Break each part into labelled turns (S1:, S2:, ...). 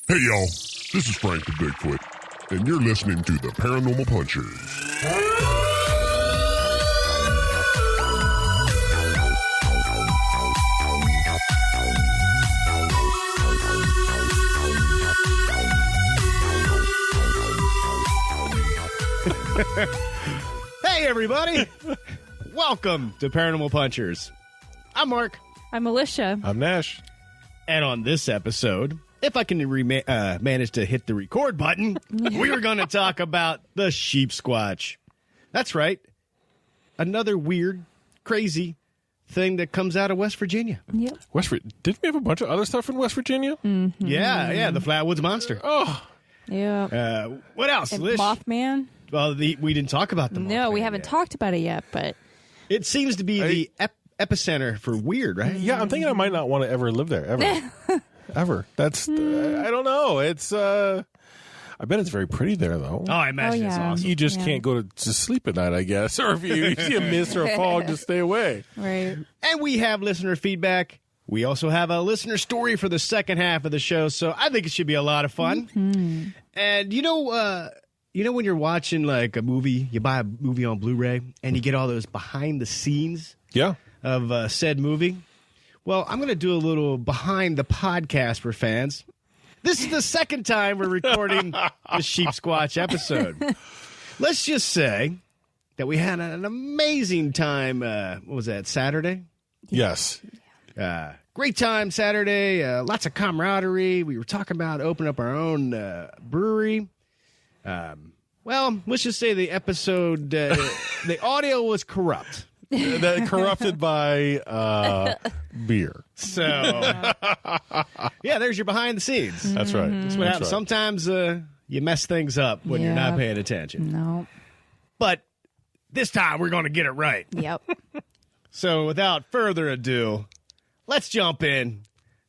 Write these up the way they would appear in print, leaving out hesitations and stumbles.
S1: Hey, y'all. This is Frank the Bigfoot, and you're listening to the Paranormal Punchers.
S2: Hey, everybody. Welcome to Paranormal Punchers. I'm Mark.
S3: I'm Alicia.
S4: I'm Nash.
S2: And on this episode, if I can manage to hit the record button, we are going to talk about the Sheepsquatch. That's right. Another weird, crazy thing that comes out of West Virginia.
S3: Yep.
S4: Didn't we have a bunch of other stuff in West Virginia?
S3: Mm-hmm.
S2: Yeah, the Flatwoods Monster.
S4: Oh.
S3: Yeah.
S2: What else,
S3: And
S2: Lish?
S3: Mothman?
S2: Well, we didn't talk about the Mothman.
S3: No, we haven't talked about it yet, but...
S2: It seems to be the epicenter for weird, right?
S4: Yeah, I'm thinking I might not want to ever live there, ever. Ever. That's, I don't know. It's, I bet it's very pretty there, though.
S2: Oh, I imagine it's
S3: yeah.
S2: awesome.
S4: You just can't go to sleep at night, I guess. Or if you see a mist or a fog, just stay away.
S3: Right.
S2: And we have listener feedback. We also have a listener story for the second half of the show, so I think it should be a lot of fun.
S3: Mm-hmm.
S2: And you know when you're watching like a movie, you buy a movie on Blu-ray, and you get all those behind the scenes
S4: Yeah.
S2: of said movie? Well, I'm going to do a little behind the podcast for fans. This is the second time we're recording the Sheepsquatch episode. Let's just say that we had an amazing time. What was that, Saturday?
S4: Yes.
S2: Great time Saturday. Lots of camaraderie. We were talking about opening up our own brewery. Well, let's just say the episode, the audio was corrupt.
S4: That corrupted by beer.
S2: So, yeah, there's your behind the scenes.
S4: That's right.
S2: That's what happens. Sometimes you mess things up when you're not paying attention.
S3: No.
S2: But this time we're going to get it right.
S3: Yep.
S2: So without further ado, let's jump in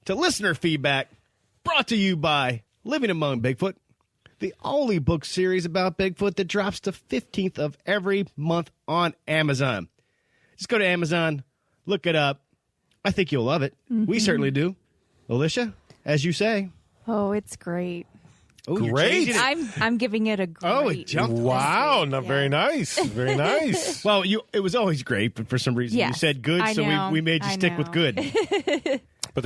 S2: to listener feedback brought to you by Living Among Bigfoot, the only book series about Bigfoot that drops the 15th of every month on Amazon. Just go to Amazon, look it up. I think you'll love it. We certainly do. Alicia, as you say.
S3: Oh, it's great.
S2: Oh,
S4: Great.
S3: I'm giving it a great.
S2: Oh, it jumped.
S4: Wow. Not very nice. Very nice.
S2: Well, it was always great, but for some reason you
S3: Yes,
S2: said good,
S3: I
S2: so
S3: know.
S2: we made you
S3: I
S2: stick with
S3: know.
S2: good.
S4: But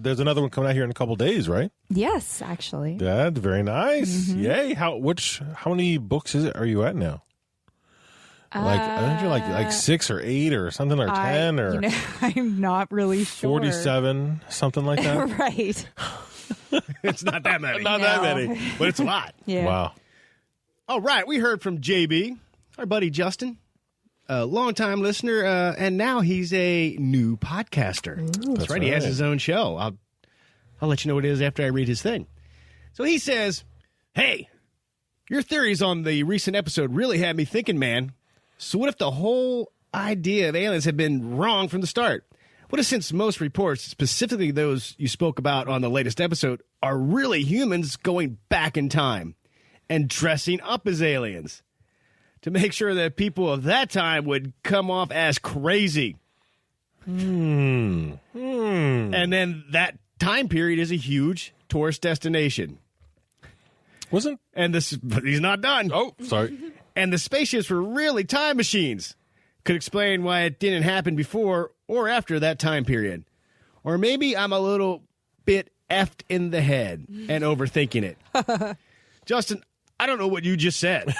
S4: there's another one coming out here in a couple days, right?
S3: Yes, actually.
S4: That's very nice. Yay. How many books are you at now? Like I think you're like 6 or 8 or something, or 10 or
S3: I'm not really sure.
S4: 47, something like that.
S3: Right.
S2: It's not that many.
S4: Not that many.
S2: But it's a lot.
S3: Yeah.
S4: Wow.
S2: All right, we heard from JB, our buddy Justin, a longtime listener, and now he's a new podcaster. That's right. He has
S4: right.
S2: his own show. I'll let you know what it is after I read his thing. So he says, "Hey, your theories on the recent episode really had me thinking, man. So what if the whole idea of aliens had been wrong from the start? What if, since most reports, specifically those you spoke about on the latest episode, are really humans going back in time and dressing up as aliens to make sure that people of that time would come off as crazy? And then that time period is a huge tourist destination. And he's not done.
S4: Oh, sorry.
S2: And the spaceships were really time machines. Could explain why it didn't happen before or after that time period. Or maybe I'm a little bit effed in the head and overthinking it." Justin, I don't know what you just said.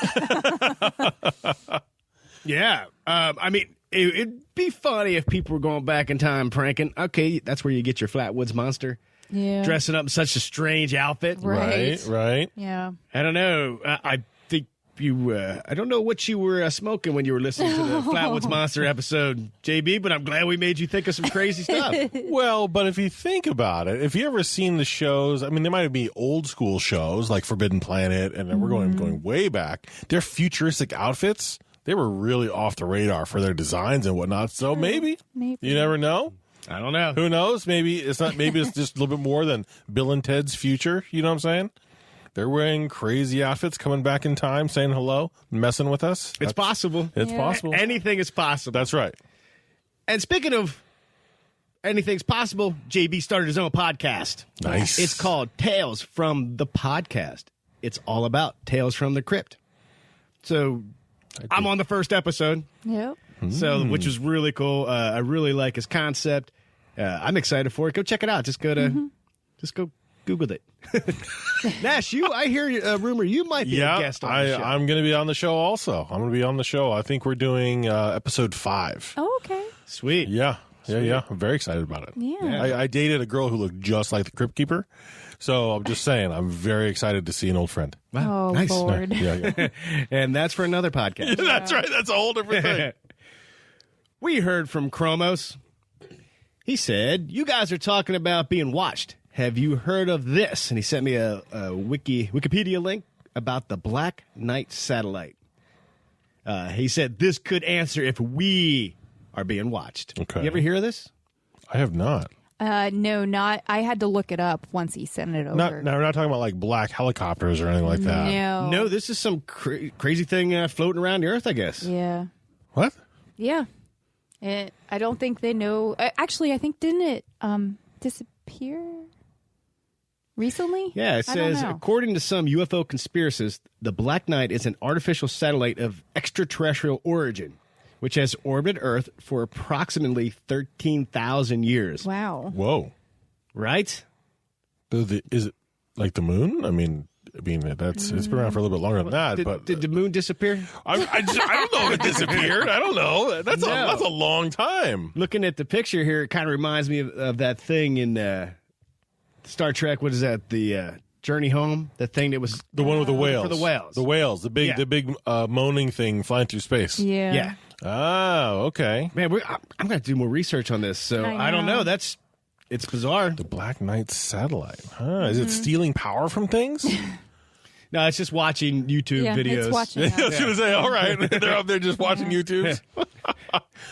S2: Yeah. I mean, it'd be funny if people were going back in time pranking. Okay, that's where you get your Flatwoods Monster.
S3: Yeah.
S2: Dressing up in such a strange outfit.
S4: Right.
S3: Yeah.
S2: I don't know. I think I don't know what you were smoking when you were listening to the Flatwoods Monster episode, JB, but I'm glad we made you think of some crazy stuff.
S4: Well, but if you think about it, if you ever seen the shows, I mean, there might be old school shows like Forbidden Planet, and we're going way back. Their futuristic outfits, they were really off the radar for their designs and whatnot. So maybe. You never know.
S2: I don't know.
S4: Who knows? Maybe it's not. Maybe it's just a little bit more than Bill and Ted's future. You know what I'm saying? They're wearing crazy outfits, coming back in time, saying hello, messing with us.
S2: It's possible.
S4: It's possible.
S2: Anything is possible.
S4: That's right.
S2: And speaking of anything's possible, JB started his own podcast.
S4: Nice.
S2: It's called Tales from the Podcast. It's all about Tales from the Crypt. So I'm on the first episode,
S3: Yep.
S2: so which is really cool. I really like his concept. I'm excited for it. Go check it out. Just go Google it. Nash, I hear a rumor you might be a guest on the show.
S4: I'm going to be on the show also. I'm going to be on the show. I think we're doing episode 5.
S3: Oh, okay.
S2: Sweet.
S4: Yeah. I'm very excited about it.
S3: Yeah.
S4: I dated a girl who looked just like the Crypt Keeper. So I'm just saying, I'm very excited to see an old friend.
S2: Wow,
S3: Oh,
S2: nice.
S3: Lord.
S4: Yeah.
S2: And that's for another podcast.
S4: That's right. That's a whole different thing.
S2: We heard from Chromos. He said, you guys are talking about being watched. Have you heard of this? And he sent me a Wikipedia link about the Black Knight satellite. He said, this could answer if we are being watched.
S4: Okay.
S2: You ever hear of this?
S4: I have not.
S3: No, not. I had to look it up once he sent it over.
S4: Now, we're not talking about like black helicopters or anything like that.
S3: No.
S2: No, this is some crazy thing floating around the earth, I guess.
S3: Yeah.
S4: What?
S3: Yeah. I don't think they know. Actually, I think didn't it disappear recently?
S2: Yeah, it
S3: I don't
S2: says,
S3: know.
S2: according to some UFO conspiracists, the Black Knight is an artificial satellite of extraterrestrial origin, which has orbited Earth for approximately 13,000 years.
S3: Wow.
S4: Whoa.
S2: Right?
S4: Is it like the moon? I mean, it's been around for a little bit longer than that. But
S2: Did the moon disappear?
S4: I don't know if it disappeared. I don't know. That's a long time.
S2: Looking at the picture here, it kind of reminds me of that thing in Star Trek. What is that? The Journey Home? The thing that was
S4: The one with the whales.
S2: For the whales.
S4: The whales. The big moaning thing flying through space.
S3: Yeah.
S2: Yeah.
S4: Oh, okay.
S2: Man, I'm going to do more research on this. So
S3: I
S2: I don't know.
S3: know.
S2: It's bizarre.
S4: The Black Knight satellite. Huh? Is it stealing power from things?
S2: No, it's just watching YouTube
S3: Yeah,
S2: videos.
S3: it's watching.
S4: I was going to say, all right. They're up there just watching YouTubes.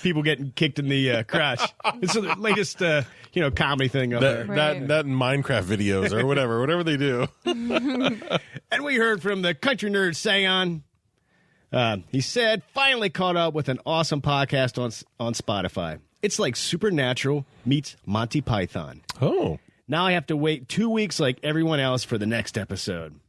S2: People getting kicked in the crotch. It's the latest, comedy thing up there.
S3: Right.
S4: That and Minecraft videos or whatever they do.
S2: And we heard from the country nerd Sayon. He said, finally caught up with an awesome podcast on Spotify. It's like Supernatural meets Monty Python.
S4: Oh.
S2: Now I have to wait 2 weeks like everyone else for the next episode.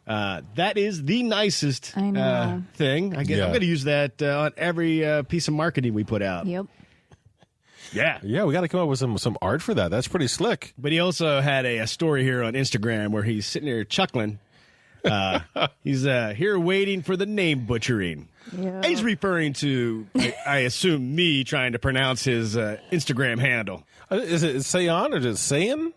S2: That is the nicest
S3: I know.
S2: thing. I guess
S4: Yeah.
S2: I'm going to use that on every piece of marketing we put out.
S3: Yep.
S2: Yeah.
S4: Yeah, we got to come up with some art for that. That's pretty slick.
S2: But he also had a story here on Instagram where he's sitting there chuckling. He's here waiting for the name butchering.
S3: Yeah.
S2: He's referring to, I assume, me trying to pronounce his Instagram handle.
S4: Is it Saiyan or is it Saiyan?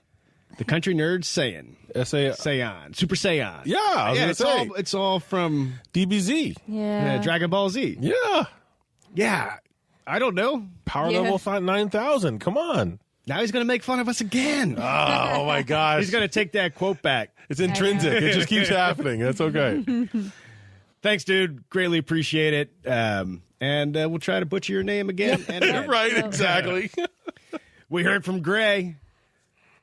S2: The country nerd Saiyan. Saiyan. Super Saiyan.
S4: Yeah, I was gonna say.
S2: It's all from
S4: DBZ.
S3: Yeah.
S2: Dragon Ball Z.
S4: Yeah.
S2: Yeah. I don't know.
S4: Power
S3: Yeah.
S4: level 9,000. Come on.
S2: Now he's going to make fun of us again.
S4: Oh, my gosh.
S2: He's going to take that quote back.
S4: It's intrinsic. It just keeps happening. That's okay.
S2: Thanks, dude. Greatly appreciate it. And we'll try to butcher your name again. And,
S4: Right, exactly.
S2: We heard from Gray.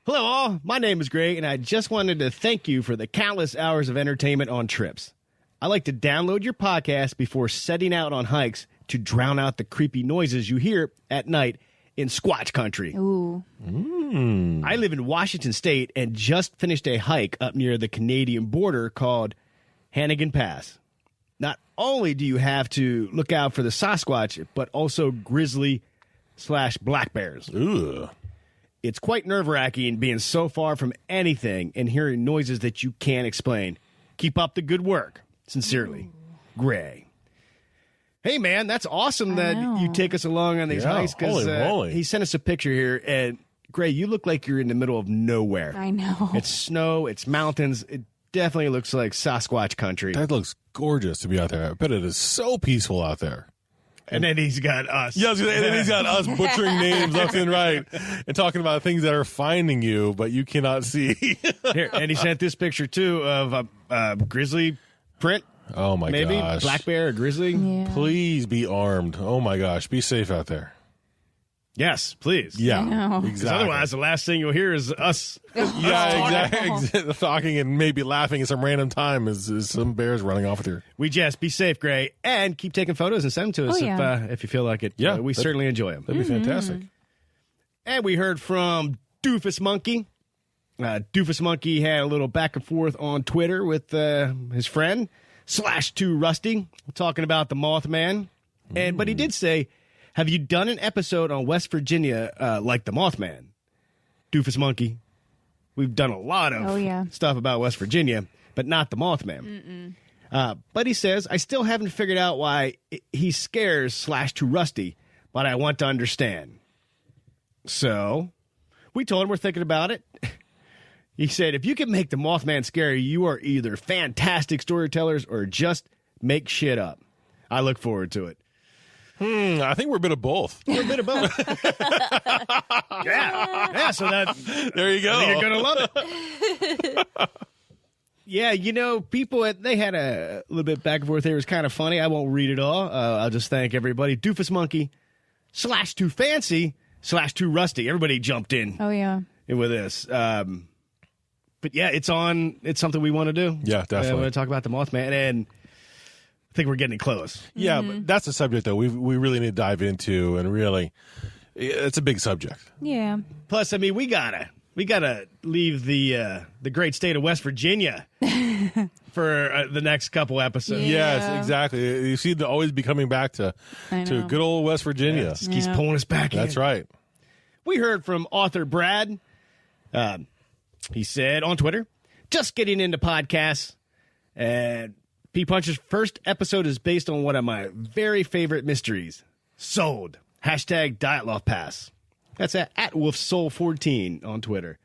S2: Hello, all. My name is Gray, and I just wanted to thank you for the countless hours of entertainment on trips. I like to download your podcast before setting out on hikes to drown out the creepy noises you hear at night in Squatch country.
S3: Ooh.
S2: I live in Washington State and just finished a hike up near the Canadian border called Hannigan Pass. Not only do you have to look out for the Sasquatch, but also grizzly/black bears.
S4: Ugh.
S2: It's quite nerve-wracking being so far from anything and hearing noises that you can't explain. Keep up the good work. Sincerely, Gray. Hey, man, that's awesome that
S3: know.
S2: you take us along on these
S4: Yeah,
S2: hikes.
S4: holy moly.
S2: He sent us a picture here, and Gray, you look like you're in the middle of nowhere.
S3: I know.
S2: It's snow, it's mountains. It definitely looks like Sasquatch country.
S4: That looks gorgeous to be out there. I bet it is so peaceful out there.
S2: And then he's got us.
S4: Yeah, I was gonna say, and then he's got us butchering names left and right and talking about things that are finding you, but you cannot see.
S2: Here, and he sent this picture, too, of a grizzly print.
S4: Oh, my
S2: Maybe
S4: gosh.
S2: black bear or grizzly.
S3: Yeah.
S4: Please be armed. Oh, my gosh. Be safe out there.
S2: Yes, please.
S4: Yeah,
S3: I know.
S2: 'Cause
S4: exactly.
S2: otherwise, the last thing you'll hear is us.
S4: Yeah, exactly. Talking and maybe laughing at some random time is some bears running off with her.
S2: We just be safe, Gray, and keep taking photos and send them to us
S3: Oh, yeah.
S2: if you feel like it.
S4: Yeah,
S2: We certainly enjoy them.
S4: That'd be fantastic.
S2: And we heard from Doofus Monkey. Doofus Monkey had a little back and forth on Twitter with his friend, /2 Rusty, talking about the Mothman. But he did say, have you done an episode on West Virginia like the Mothman? Doofus Monkey. We've done a lot of stuff about West Virginia, but not the Mothman. But he says, I still haven't figured out why he scares /2 Rusty, but I want to understand. So we told him we're thinking about it. He said, if you can make the Mothman scary, you are either fantastic storytellers or just make shit up. I look forward to it.
S4: I think we're a bit of both.
S2: We're a bit of both. Yeah, so
S4: there you go.
S2: I think you're going to love it. Yeah, people, they had a little bit back and forth there. It was kind of funny. I won't read it all. I'll just thank everybody. Doofus Monkey, /2 Fancy, /2 Rusty. Everybody jumped in.
S3: Oh, yeah.
S2: With this. But yeah, it's something we want to do.
S4: Yeah, definitely.
S2: We want to talk about the Mothman, and I think we're getting close.
S4: Yeah, but that's a subject that we really need to dive into, and really, it's a big subject.
S3: Yeah.
S2: Plus, I mean, we gotta leave the great state of West Virginia for the next couple episodes.
S3: Yeah.
S4: Yes, exactly. You seem to always be coming back to good old West Virginia.
S2: He's pulling us back in.
S4: That's right.
S2: We heard from author Brad. He said on Twitter, just getting into podcasts, and P Puncher's first episode is based on one of my very favorite mysteries. Sold. #Diet Love Pass. That's at WolfSoul14 on Twitter.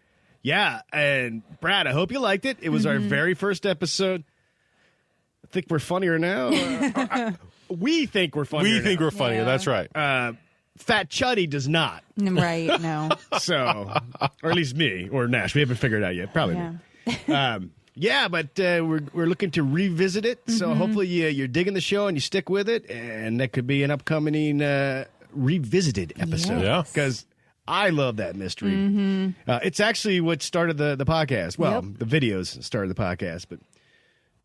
S2: Yeah, and Brad, I hope you liked it. It was our very first episode. I think we're funnier now. We think we're funnier.
S4: We think we're funnier.
S3: Yeah.
S4: That's right.
S2: Fat Chuddy does not.
S3: Right, no.
S2: So, or at least me or Nash. We haven't figured it out yet. Probably me. But we're looking to revisit it. So hopefully you're digging the show and you stick with it. And that could be an upcoming revisited episode.
S4: Yeah.
S2: Because I love that mystery. It's actually what started the podcast. Well, the videos started the podcast. But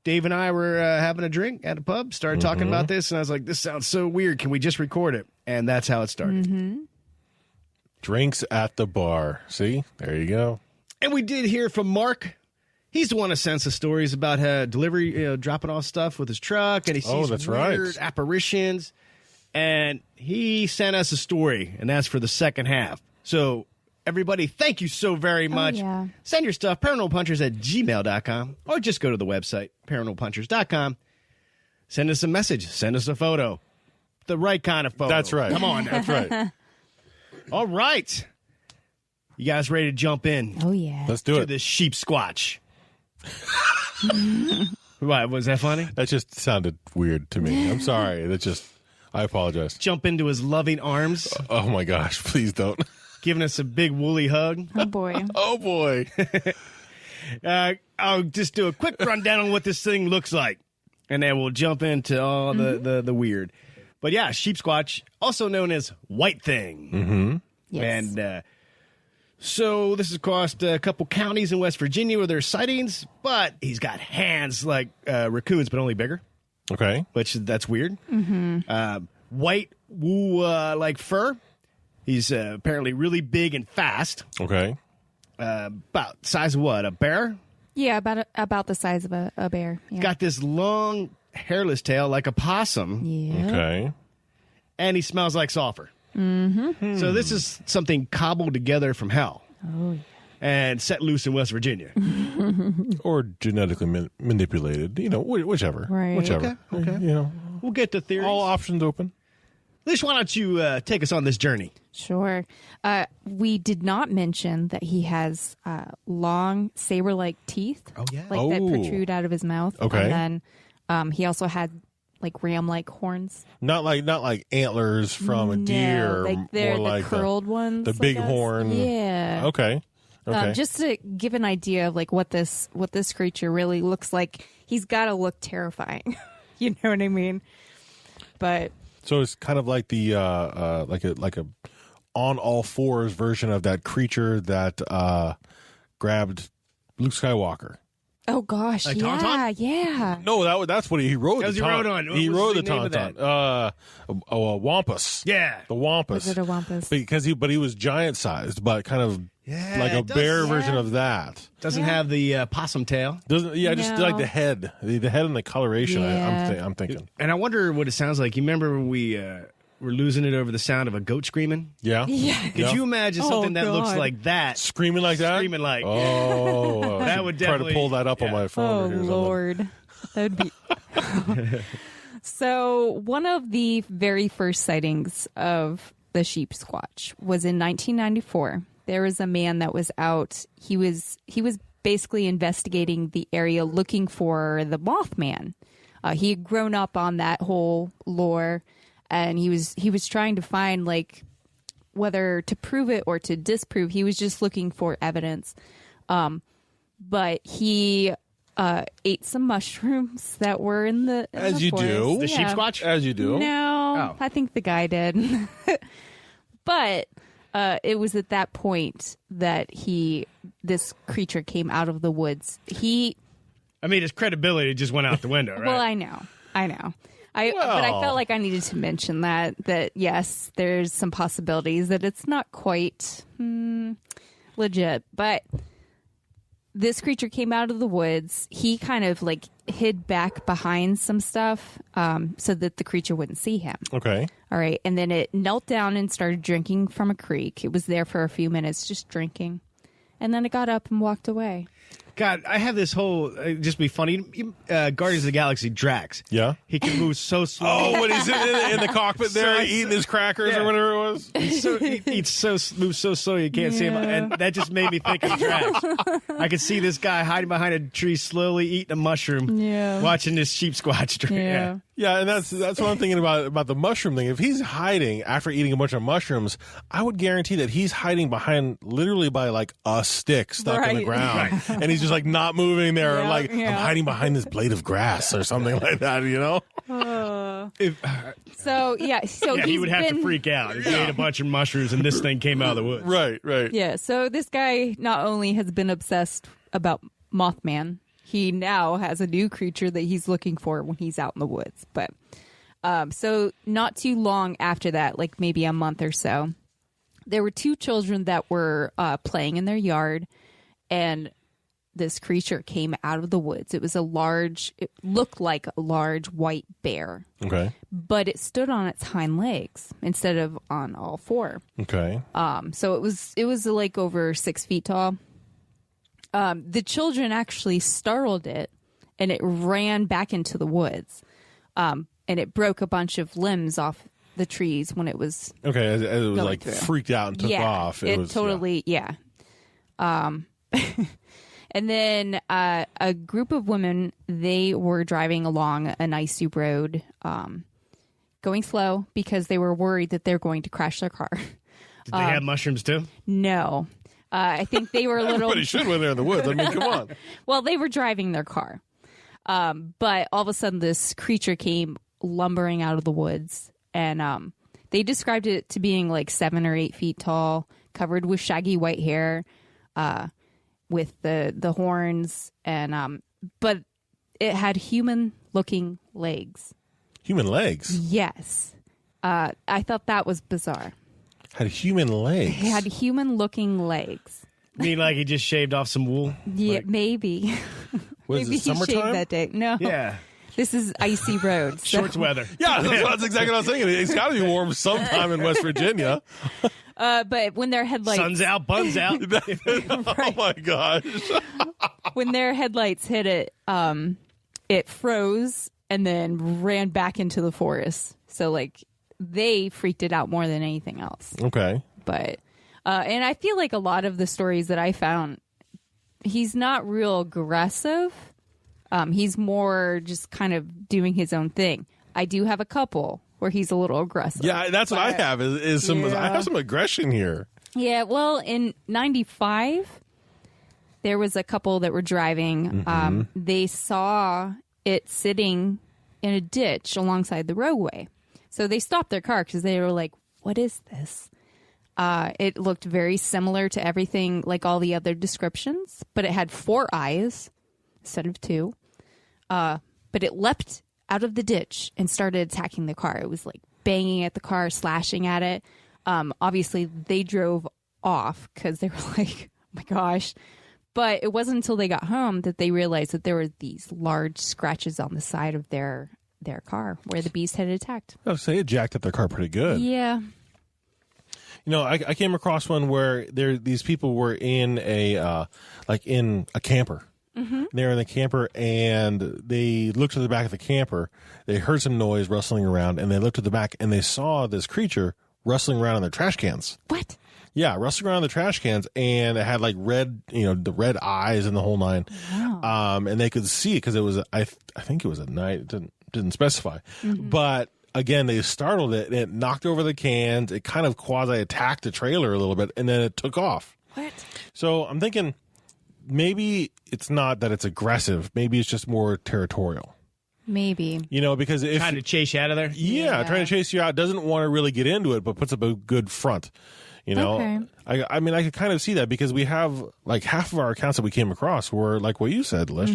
S2: Dave and I were having a drink at a pub, started talking about this. And I was like, this sounds so weird. Can we just record it? And that's how it started.
S4: Drinks at the bar. See? There you go.
S2: And we did hear from Mark. He's the one who sends us stories about delivery, dropping off stuff with his truck, and he sees weird apparitions. And he sent us a story, and that's for the second half. So, everybody, thank you so very much.
S3: Yeah.
S2: Send your stuff, paranormalpunchers@gmail.com, or just go to the website, paranormalpunchers.com. Send us a message. Send us a photo. The right kind of photo.
S4: That's right.
S2: Come on.
S4: That's right.
S2: All right. You guys ready to jump in?
S3: Oh, yeah.
S4: Let's do
S2: to
S4: it.
S2: this Sheepsquatch. What, was that funny?
S4: That just sounded weird to me. I'm sorry. I apologize.
S2: Jump into his loving arms,
S4: Oh my gosh, please don't.
S2: giving us a big woolly hug.
S3: Oh, boy.
S4: Oh boy.
S2: I'll just do a quick rundown on what this thing looks like, and then we'll jump into all the weird. But yeah, Sheepsquatch, also known as White Thing.
S3: Yes.
S2: And so this has crossed a couple counties in West Virginia where there's sightings, but he's got hands like raccoons, but only bigger,
S4: Okay.
S2: which that's weird. White wool like fur. He's apparently really big and fast.
S4: Okay.
S2: About size of what? A bear?
S3: Yeah, about the size of a bear. Yeah.
S2: Got this long hairless tail like a possum,
S3: Yeah.
S4: Okay.
S2: and he smells like sulfur. So this is something cobbled together from hell.
S3: Oh, yeah.
S2: And set loose in West Virginia.
S4: Or genetically manipulated. Whichever.
S3: Right.
S4: Whichever.
S2: Okay. We'll get to theories.
S4: All options open.
S2: Lish, why don't you take us on this journey?
S3: Sure. We did not mention that he has long saber-like teeth.
S2: Oh, yeah.
S3: Like that protrude out of his mouth.
S4: Okay.
S3: And then he also had like ram-like horns.
S4: Not like antlers from a deer.
S3: No, like they're
S4: more
S3: the
S4: like
S3: curled ones.
S4: The big
S3: I guess.
S4: horn.
S3: Yeah.
S4: Okay.
S3: Just to give an idea of like what this creature really looks like, he's got to look terrifying. You know what I mean? But
S4: So it's kind of like the like a on all fours version of that creature that grabbed Luke Skywalker.
S3: Oh gosh,
S2: A
S3: yeah,
S2: tauntaun?
S3: yeah.
S4: No, that's what he rode.
S2: That was
S4: the
S2: he rode on. What
S4: He
S2: was
S4: rode
S2: the
S4: the
S2: name of
S4: tauntaun. A wampus.
S2: Yeah.
S4: The wampus.
S3: Was it a wampus?
S4: Because he was giant sized, but kind of
S2: Yeah,
S4: like a
S2: it does-
S4: bear
S3: yeah.
S4: version of that.
S2: Doesn't
S3: Yeah.
S2: have the possum tail.
S4: Doesn't? Yeah, just
S3: No.
S4: like the head, the head and the coloration.
S3: Yeah.
S4: I'm thinking.
S2: And I wonder what it sounds like. You remember when we were losing it over the sound of a goat screaming?
S4: Yeah.
S3: Yeah.
S2: Could you imagine
S3: Oh,
S2: something that looks
S3: God.
S2: like that?
S4: Screaming like that.
S2: Screaming like.
S4: Oh,
S2: That would
S4: try to
S2: definitely-
S4: pull that up on
S2: yeah.
S4: my phone.
S3: Oh
S4: or something.
S3: Lord, that would be. So one of the very first sightings of the Sheepsquatch was in 1994. There was a man that was out. He was basically investigating the area, looking for the Mothman. He had grown up on that whole lore, and he was trying to find like whether to prove it or to disprove. He was just looking for evidence. But he ate some mushrooms that were in the
S4: As you do.
S2: The
S3: Yeah.
S2: Sheepsquatch?
S4: As you do.
S3: No,
S2: Oh.
S3: I think the guy did. But it was at that point that this creature came out of the woods.
S2: I mean, his credibility just went out the window, right?
S3: Well, I know. But I
S4: Well.
S3: felt like I needed to mention that yes, there's some possibilities that it's not quite legit, but this creature came out of the woods. He kind of like hid back behind some stuff so that the creature wouldn't see him.
S4: Okay.
S3: All right. And then it knelt down and started drinking from a creek. It was there for a few minutes just drinking. And then it got up and walked away.
S2: God, I have this whole, just be funny, Guardians of the Galaxy, Drax.
S4: Yeah.
S2: He can move so slow.
S4: Oh, when he's in the cockpit there,
S2: So-
S4: eating his crackers
S2: Yeah.
S4: or whatever it was.
S2: Moves so slow you can't see him. And that just made me think of Drax. I could see this guy hiding behind a tree, slowly eating a mushroom,
S3: Yeah.
S2: watching this Sheepsquatch drink.
S3: Yeah.
S4: Yeah, and that's what I'm thinking about the mushroom thing. If he's hiding after eating a bunch of mushrooms, I would guarantee that he's hiding behind literally by like a stick stuck in the
S3: Right.
S4: ground, and he's just like not moving there, or
S3: Yeah,
S4: like
S3: yeah.
S4: I'm hiding behind this blade of grass or something like that. You know?
S3: So
S2: Yeah,
S3: he's
S2: he would have
S3: been,
S2: to freak out if he ate a bunch of mushrooms and this thing came out of the woods.
S4: Right.
S3: Yeah. So this guy not only has been obsessed about Mothman, he now has a new creature that he's looking for when he's out in the woods. But so not too long after that, like maybe a month or so, there were two children that were playing in their yard, and this creature came out of the woods. It looked like a large white bear,
S4: Okay.
S3: but it stood on its hind legs instead of on all four.
S4: Okay.
S3: So it was like over 6 feet tall. The children actually startled it, and it ran back into the woods. And it broke a bunch of limbs off the trees when it was
S4: Okay. As it was
S3: going
S4: like
S3: through.
S4: freaked out and took off.
S3: It
S4: was,
S3: totally, yeah. And then a group of women, they were driving along an icy road, going slow because they were worried that they're going to crash their car.
S2: Did they have mushrooms too?
S3: No. I think they were a little...
S4: Everybody should when they're in the woods. I mean, come on.
S3: Well, they were driving their car. But all of a sudden, this creature came lumbering out of the woods. And they described it to being like 7 or 8 feet tall, covered with shaggy white hair, with the horns. And but it had human-looking legs.
S4: Human legs.
S3: Yes. I thought that was bizarre.
S4: Had human legs.
S3: It had human-looking legs.
S2: I mean, like he just shaved off some wool?
S3: Yeah,
S2: Like-
S3: maybe.
S4: Was
S3: Maybe
S4: it
S3: he shaved
S4: summertime?
S3: that day. No.
S2: Yeah.
S3: This is icy road. so-
S2: Shorts weather.
S4: Yeah, that's exactly what I was thinking. It's got to be warm sometime in West Virginia.
S3: But when their headlights
S2: Sun's out, buns out.
S4: Oh my gosh.
S3: when their headlights hit it, it froze and then ran back into the forest. So like they freaked it out more than anything else.
S4: Okay.
S3: But and I feel like a lot of the stories that I found, he's not real aggressive. He's more just kind of doing his own thing. I do have a couple where he's a little aggressive.
S4: Yeah, that's what I have is some. I have some aggression here.
S3: Yeah, well, in 95, there was a couple that were driving. They saw it sitting in a ditch alongside the roadway. So they stopped their car because they were like, what is this? It looked very similar to everything, like all the other descriptions, but it had 4 eyes instead of 2. But it leapt out of the ditch and started attacking the car. It was like banging at the car, slashing at it. Obviously, they drove off because they were like, oh my gosh. But it wasn't until they got home that they realized that there were these large scratches on the side of their car where the beast had attacked.
S4: I would say it jacked up their car pretty good.
S3: Yeah.
S4: You know, I came across one where these people were in a camper. Mm-hmm. They're in the camper, and they looked to the back of the camper. They heard some noise rustling around, and they looked to the back, and they saw this creature rustling around in their trash cans.
S3: What?
S4: Yeah, rustling around in the trash cans, and it had like red, the red eyes and the whole nine.
S3: Wow.
S4: And they could see it because it was, I think it was at night. It didn't specify, but. Again, they startled it, and it knocked over the cans. It kind of quasi-attacked the trailer a little bit, and then it took off.
S3: What?
S4: So I'm thinking maybe it's not that it's aggressive. Maybe it's just more territorial.
S3: Maybe.
S4: Because if...
S2: Trying to chase you out of there?
S4: Yeah, trying to chase you out. Doesn't want to really get into it, but puts up a good front.
S3: Okay.
S4: I mean, I could kind of see that because we have, like, half of our accounts that we came across were, like what you said, Lish.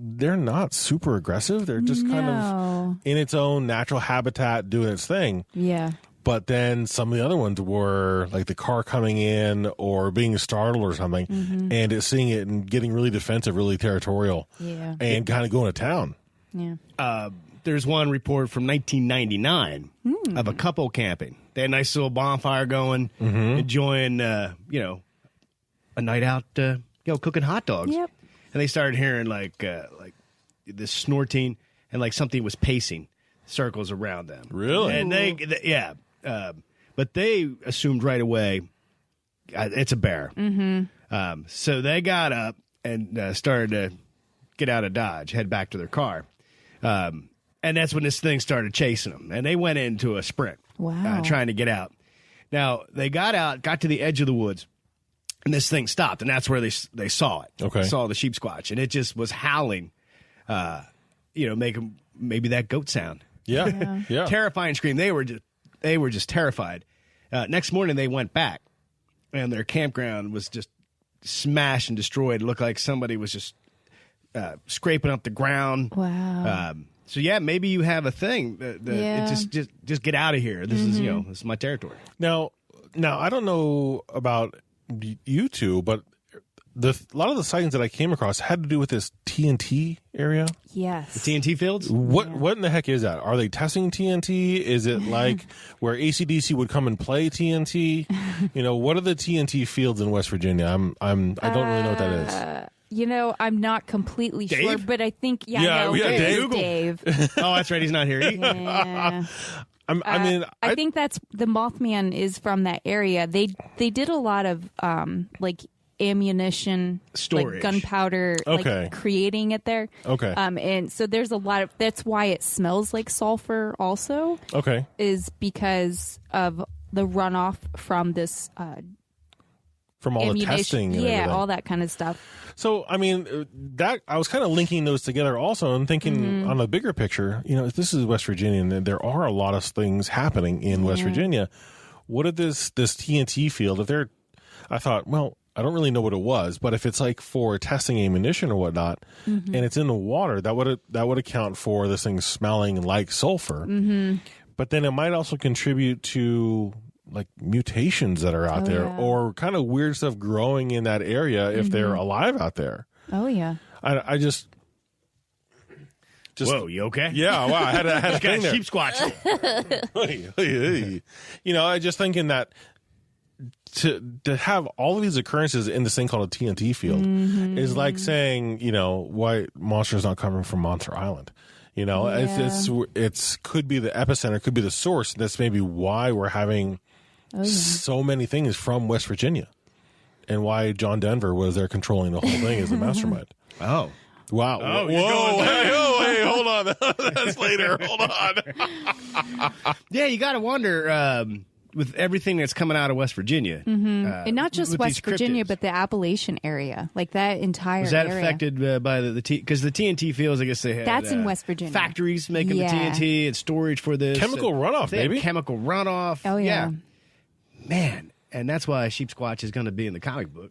S4: They're not super aggressive. They're just kind of in its own natural habitat doing its thing.
S3: Yeah.
S4: But then some of the other ones were like the car coming in or being startled or something, and it's seeing it and getting really defensive, really territorial, and kind of going to town.
S3: Yeah.
S2: There's one report from 1999 of a couple camping. They had a nice little bonfire going, enjoying, a night out, cooking hot dogs.
S3: Yep.
S2: And they started hearing like this snorting and like something was pacing circles around them.
S4: Really?
S2: And but they assumed right away it's a bear. So they got up and started to get out of Dodge, head back to their car. And that's when this thing started chasing them. And they went into a sprint, trying to get out. Now, they got out, got to the edge of the woods. And this thing stopped, and that's where they saw it.
S4: Okay.
S2: Saw the Sheepsquatch, and it just was howling, making maybe that goat sound.
S4: Yeah.
S2: Terrifying scream. They were just terrified. Next morning, they went back, and their campground was just smashed and destroyed. It looked like somebody was just scraping up the ground.
S3: Wow.
S2: So yeah, maybe you have a thing. Just get out of here. This is this is my territory.
S4: Now I don't know about you two, but a lot of the sightings that I came across had to do with this TNT area.
S3: Yes.
S2: The TNT fields?
S4: What in the heck is that? Are they testing TNT? Is it like where AC/DC would come and play TNT? What are the TNT fields in West Virginia? I don't really know what that is.
S3: I'm not completely sure, but I think
S4: Dave.
S2: Oh, that's right. He's not here.
S3: Yeah. I think that's the Mothman is from that area. They did a lot of ammunition
S2: storage,
S3: like gunpowder, creating it there.
S4: Okay.
S3: And so there's a lot of that's why it smells like sulfur. Also, is because of the runoff from this.
S4: From all the testing, and everything.
S3: All that kind of stuff.
S4: So, I mean, that I was kind of linking those together also and thinking on a bigger picture, this is West Virginia and there are a lot of things happening in West Virginia. What if this TNT field, I thought, well, I don't really know what it was, but if it's like for testing ammunition or whatnot, and it's in the water, that would account for this thing smelling like sulfur. But then it might also contribute to like mutations that are out there or kind of weird stuff growing in that area if they're alive out there.
S3: Oh, yeah.
S4: I just
S2: whoa, you okay?
S4: Yeah, wow. I had a thing there.
S2: Sheepsquatch.
S4: I just thinking that to have all of these occurrences in this thing called a TNT field is like saying, why monsters not coming from Monster Island. It's could be the epicenter, could be the source. That's maybe why we're having so many things from West Virginia, and why John Denver was there controlling the whole thing as the mastermind.
S2: Oh,
S4: wow!
S2: Oh,
S4: whoa! Hey, hold on. That's later. Hold on.
S2: Yeah, you got to wonder with everything that's coming out of West Virginia,
S3: and not just West Virginia,
S2: cryptids.
S3: but the Appalachian area, like that entire.
S2: Was that
S3: area.
S2: affected by the because the TNT fields? I guess they had
S3: That's in West Virginia.
S2: Factories making the TNT and storage for this
S4: Chemical runoff,
S2: they had
S4: baby.
S2: Chemical runoff.
S3: Oh yeah.
S2: Man, and that's why Sheepsquatch is going to be in the comic book.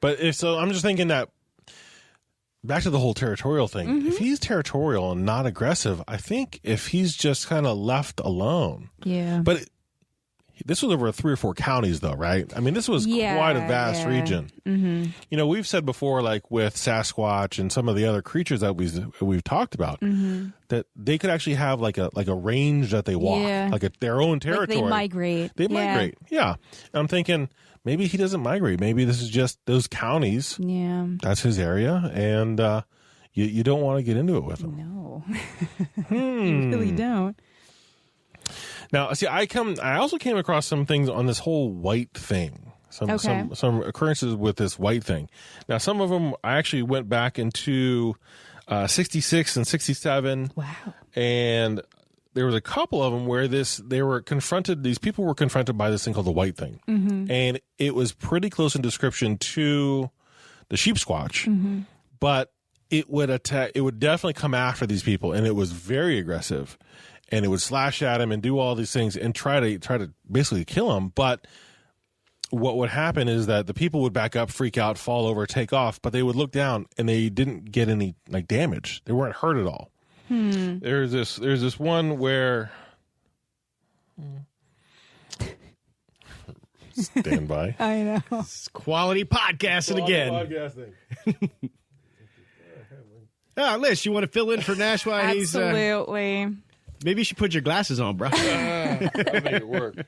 S4: But I'm just thinking that back to the whole territorial thing. If he's territorial and not aggressive, I think if he's just kind of left alone.
S3: Yeah.
S4: But this was over 3 or 4 counties, though, right? I mean, this was quite a vast region.
S3: Mm-hmm.
S4: You know, we've said before, like with Sasquatch and some of the other creatures that we've talked about, that they could actually have like a range that they walk, like their own territory.
S3: Like they migrate.
S4: They migrate, yeah. And I'm thinking maybe he doesn't migrate. Maybe this is just those counties. Yeah, that's his area, and you don't want to get into it with him.
S3: No, you really don't.
S4: Now, see, I also came across some things on this whole white thing. Some occurrences with this white thing. Now, some of them I actually went back into 66 and 67.
S3: Wow.
S4: And there was a couple of them where these people were confronted by this thing called the white thing. And it was pretty close in description to the Sheepsquatch. But it would definitely come after these people, and it was very aggressive. And it would slash at him and do all these things and try to basically kill him. But what would happen is that the people would back up, freak out, fall over, take off, but they would look down and they didn't get any like damage. They weren't hurt at all. There's this one where stand by.
S3: I know.
S2: It's quality podcasting again.
S4: Podcasting.
S2: Liz, you want to fill in for Nash while he's...
S3: Absolutely.
S2: Maybe you should put your glasses on, bro.
S4: I'll make it work.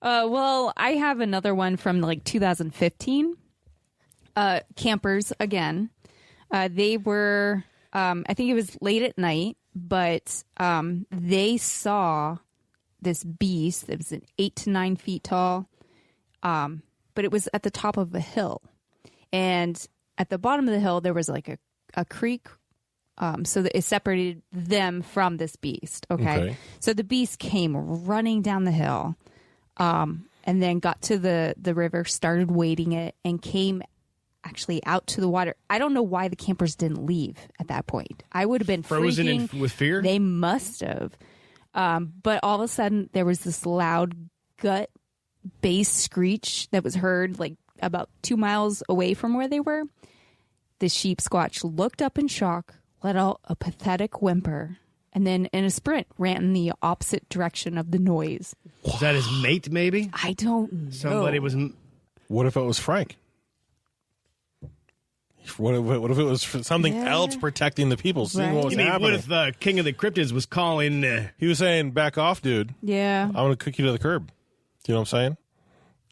S3: Well, I have another one from like 2015. Campers again. They were, I think it was late at night, but they saw this beast that was 8 to 9 feet tall, but it was at the top of a hill. And at the bottom of the hill, there was like a creek. So that it separated them from this beast. Okay. So the beast came running down the hill, and then got to the river, started wading it, and came actually out to the water. I don't know why the campers didn't leave at that point. I would have been
S2: frozen with fear.
S3: They must have. But all of a sudden, there was this loud gut bass screech that was heard like about 2 miles away from where they were. The Sheepsquatch looked up in shock, let out a pathetic whimper, and then in a sprint ran in the opposite direction of the noise.
S2: Was that his mate, maybe?
S3: I don't know.
S2: Somebody was...
S4: What if it was Frank? What if it was something else protecting the people, seeing what was happening?
S2: What if the king of the cryptids was calling...
S4: He was saying, back off, dude.
S3: Yeah.
S4: I'm going to cook you to the curb. You know what I'm saying?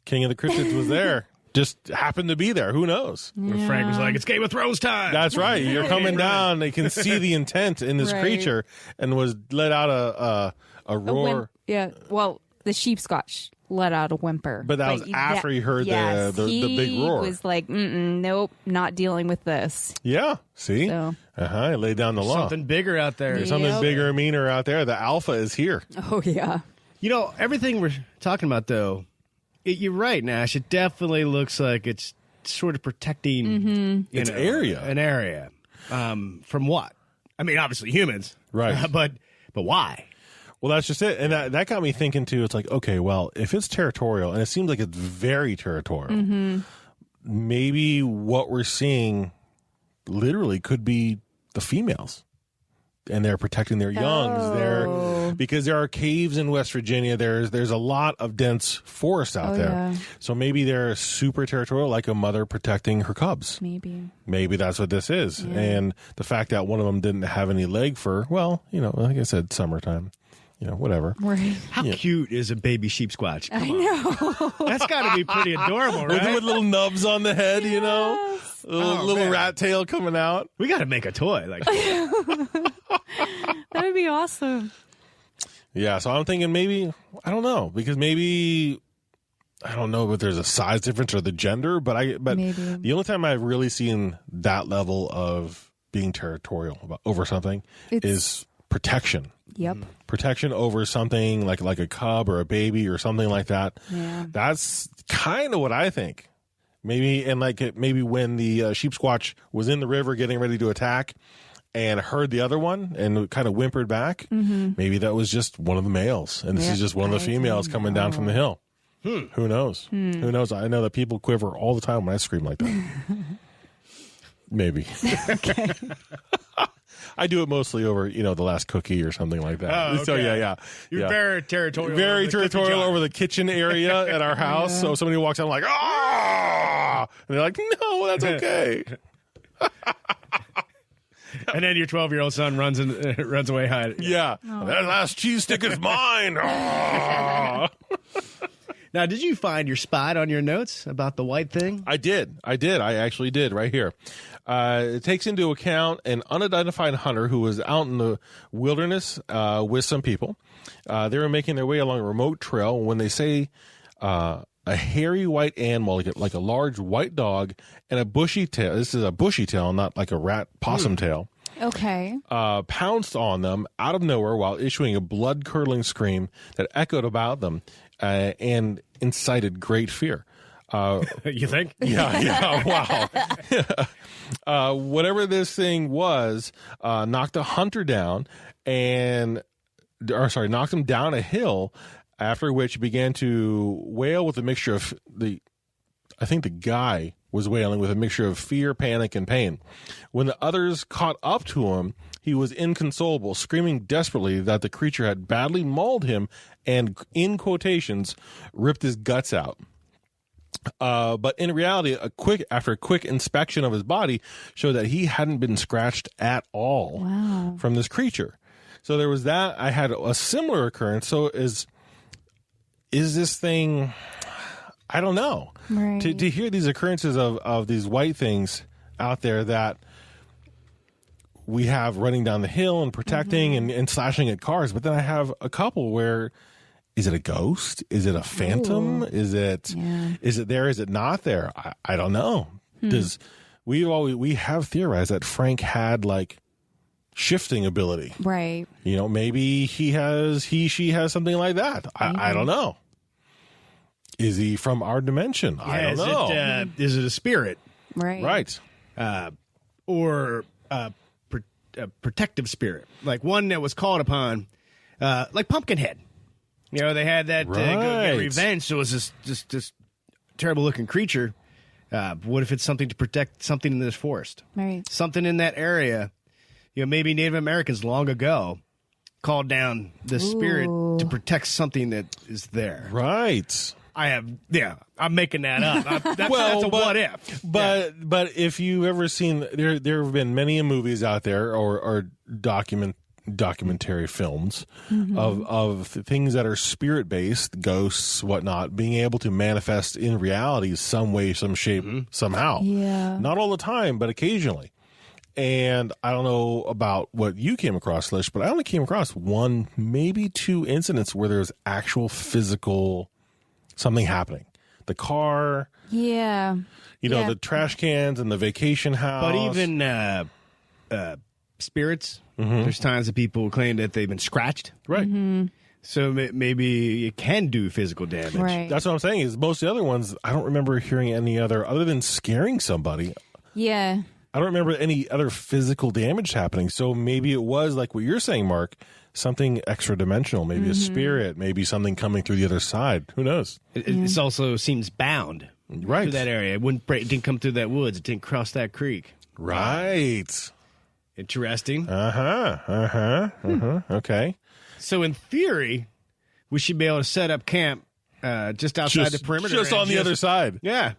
S4: King of the cryptids was there. Just happened to be there. Who knows?
S2: Yeah. Frank was like, it's Game of Thrones time.
S4: That's right. You're coming down. They can see the intent in this creature, and was let out a roar.
S3: Well, the Sheepsquatch let out a whimper.
S4: But that was after he heard the big roar.
S3: He was like, nope, not dealing with this.
S4: Yeah. See?
S3: So.
S4: He laid down the law.
S2: Something bigger out there.
S4: There's something bigger and meaner out there. The alpha is here.
S3: Oh, yeah.
S2: You know, everything we're talking about, though, you're right, Nash. It definitely looks like it's sort of protecting
S4: its area.
S2: An area. From what? I mean, obviously humans.
S4: Right.
S2: But why?
S4: Well, that's just it. And that got me thinking, too. It's like, okay, well, if it's territorial, and it seems like it's very territorial, maybe what we're seeing literally could be the females. And they're protecting their youngs because there are caves in West Virginia. There's a lot of dense forest out there. Yeah. So maybe they're super territorial, like a mother protecting her cubs. Maybe that's what this is. Yeah. And the fact that one of them didn't have any leg fur, well, like I said, summertime. Whatever.
S3: Right.
S2: How cute is a baby Sheepsquatch?
S3: I know.
S2: That's got to be pretty adorable, right?
S4: With little nubs on the head, little rat tail coming out.
S2: We got to make a toy like that.
S3: That would be awesome.
S4: Yeah, so I'm thinking maybe, I don't know, because maybe, I don't know if there's a size difference or the gender, but maybe. The only time I've really seen that level of being territorial over something is protection.
S3: Yep.
S4: Protection over something like a cub or a baby or something like that.
S3: Yeah.
S4: That's kind of what I think. Maybe when the Sheepsquatch was in the river getting ready to attack and heard the other one and kind of whimpered back, maybe that was just one of the males. And this is just one of the females coming down from the hill. Who knows? Who knows? I know that people quiver all the time when I scream like that. Maybe.
S3: Okay.
S4: I do it mostly over, the last cookie or something like that.
S2: Oh, okay.
S4: So yeah.
S2: You're very territorial.
S4: Very territorial over the kitchen area at our house. Yeah. So somebody walks out, I'm like, ah! And they're like, no, that's okay.
S2: And then your 12-year-old son runs away hiding.
S4: Yeah. Oh. That last cheese stick is mine. Ah!
S2: Now, did you find your spot on your notes about the white thing?
S4: I did. I actually did right here. It takes into account an unidentified hunter who was out in the wilderness with some people. They were making their way along a remote trail when they say a hairy white animal, like a large white dog, and a bushy tail. This is a bushy tail, not like a rat possum tail.
S3: Okay.
S4: Pounced on them out of nowhere while issuing a blood-curdling scream that echoed about them and incited great fear.
S2: You think?
S4: Yeah, wow. Whatever this thing was, knocked the hunter down knocked him down a hill, after which he began to wail with a mixture of I think the guy was wailing with a mixture of fear, panic, and pain. When the others caught up to him, he was inconsolable, screaming desperately that the creature had badly mauled him and, in quotations, ripped his guts out. But in reality, after a quick inspection of his body showed that he hadn't been scratched at all from this creature. So there was that. I had a similar occurrence. So is this thing? I don't know.
S3: Right.
S4: To hear these occurrences of these white things out there that we have running down the hill and protecting and slashing at cars, but then I have a couple where. Is it a ghost? Is it a phantom?
S3: Ooh.
S4: Is it there? Is it not there? I don't know. We have theorized that Frank had like shifting ability.
S3: Right.
S4: Maybe she has something like that. I don't know. Is he from our dimension? I don't know.
S2: Is it a spirit?
S3: Right.
S2: Or a protective spirit, like one that was called upon, like Pumpkinhead. They had that get revenge, so it was this terrible-looking creature. What if it's something to protect something in this forest?
S3: Right.
S2: Something in that area. Maybe Native Americans long ago called down the spirit to protect something that is there.
S4: Right.
S2: I'm making that up. That's a what if.
S4: But if you ever seen, there have been many movies out there or documentary films of things that are spirit based, ghosts, whatnot, being able to manifest in reality some way, some shape, somehow.
S3: Yeah.
S4: Not all the time, but occasionally. And I don't know about what you came across, Lish, but I only came across one, maybe two incidents where there's actual physical something happening. The car.
S3: Yeah.
S2: the
S4: trash cans and the vacation house.
S2: But even spirits, there's times that people claim that they've been scratched.
S4: Right.
S3: Mm-hmm.
S2: So maybe it can do physical damage.
S3: Right.
S4: That's what I'm saying is most of the other ones, I don't remember hearing any other than scaring somebody.
S3: Yeah.
S4: I don't remember any other physical damage happening. So maybe it was like what you're saying, Mark, something extra dimensional, maybe a spirit, maybe something coming through the other side. Who knows?
S2: It also seems bound to that area. It didn't come through that woods. It didn't cross that creek.
S4: Right.
S2: Interesting.
S4: Okay.
S2: So in theory, we should be able to set up camp just outside the perimeter.
S4: Just on the other side.
S2: Yeah.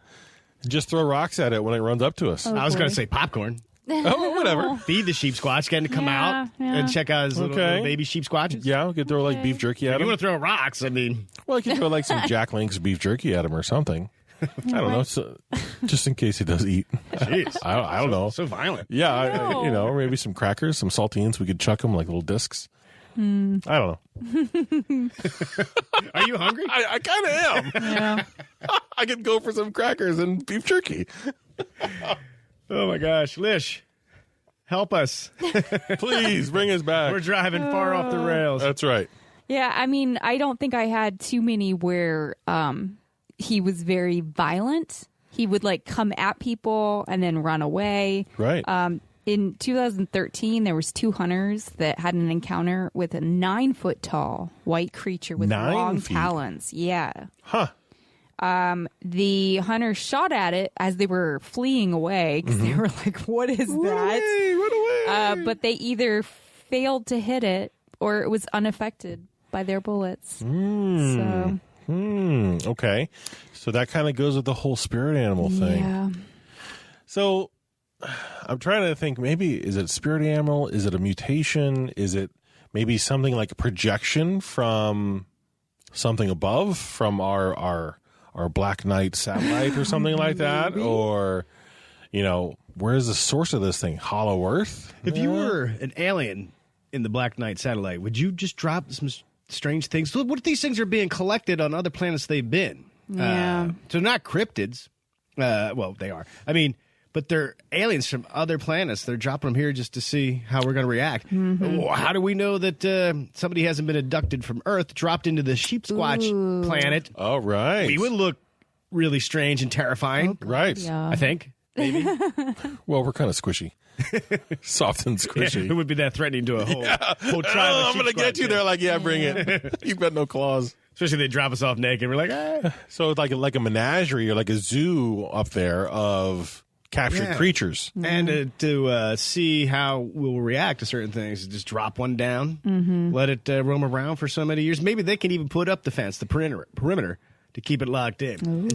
S4: Just throw rocks at it when it runs up to us.
S3: Oh,
S2: I was
S3: boy.
S2: going to say popcorn.
S4: Oh, whatever.
S2: Feed the Sheepsquatch, get him to come out and check out his little baby Sheepsquatches.
S4: Yeah, we could throw like beef jerky at
S2: If you
S4: him.
S2: want to throw rocks, I mean.
S4: Well, I could throw like some Jack Link's beef jerky at him or something. I don't know. So, just in case he does eat.
S2: Jeez.
S4: I don't know.
S2: So violent.
S4: Yeah, or maybe some crackers, some saltines. We could chuck them like little discs. I don't know.
S2: Are you hungry?
S4: I kind of am.
S3: Yeah.
S4: I could go for some crackers and beef jerky.
S2: Oh, my gosh. Lish, help us.
S4: Please bring us back.
S2: We're driving far off the rails.
S4: That's right.
S3: Yeah, I mean, I don't think I had too many where he was very violent. He would like come at people and then run away.
S4: Right.
S3: In 2013, there was 2 hunters that had an encounter with a 9-foot tall white creature with
S4: 9
S3: long
S4: feet?
S3: talons. Yeah.
S4: Huh.
S3: The hunter shot at it as they were fleeing away because they were like, what is that?
S4: Run away.
S3: But they either failed to hit it or it was unaffected by their bullets. So,
S4: Okay. So that kind of goes with the whole spirit animal thing.
S3: yeah.
S4: So I'm trying to think, maybe is it spirit animal? Is it a mutation? Is it maybe something like a projection from something above, from our Black Knight satellite or something like that? Or, where is the source of this thing? Hollow Earth?
S2: If you were an alien in the Black Knight satellite, would you just drop some strange things? What if these things are being collected on other planets they've been?
S3: Yeah.
S2: So not cryptids. Well, they are. I mean, but they're aliens from other planets. They're dropping them here just to see how we're going to react. How do we know that somebody hasn't been abducted from Earth, dropped into the Sheepsquatch planet?
S4: Oh, right.
S2: We would look really strange and terrifying.
S4: Right.
S3: Yeah.
S2: I think. Maybe.
S4: Well, we're kind of squishy. Soft and squishy.
S2: It would be that threatening to a whole tribe.
S4: I'm going to get you there. Like, yeah, bring it. You've got no claws.
S2: Especially they drop us off naked. We're like, ah.
S4: So it's like a menagerie or like a zoo up there of captured creatures.
S2: And to see how we'll react to certain things, just drop one down, let it roam around for so many years. Maybe they can even put up the fence, the perimeter, to keep it locked in.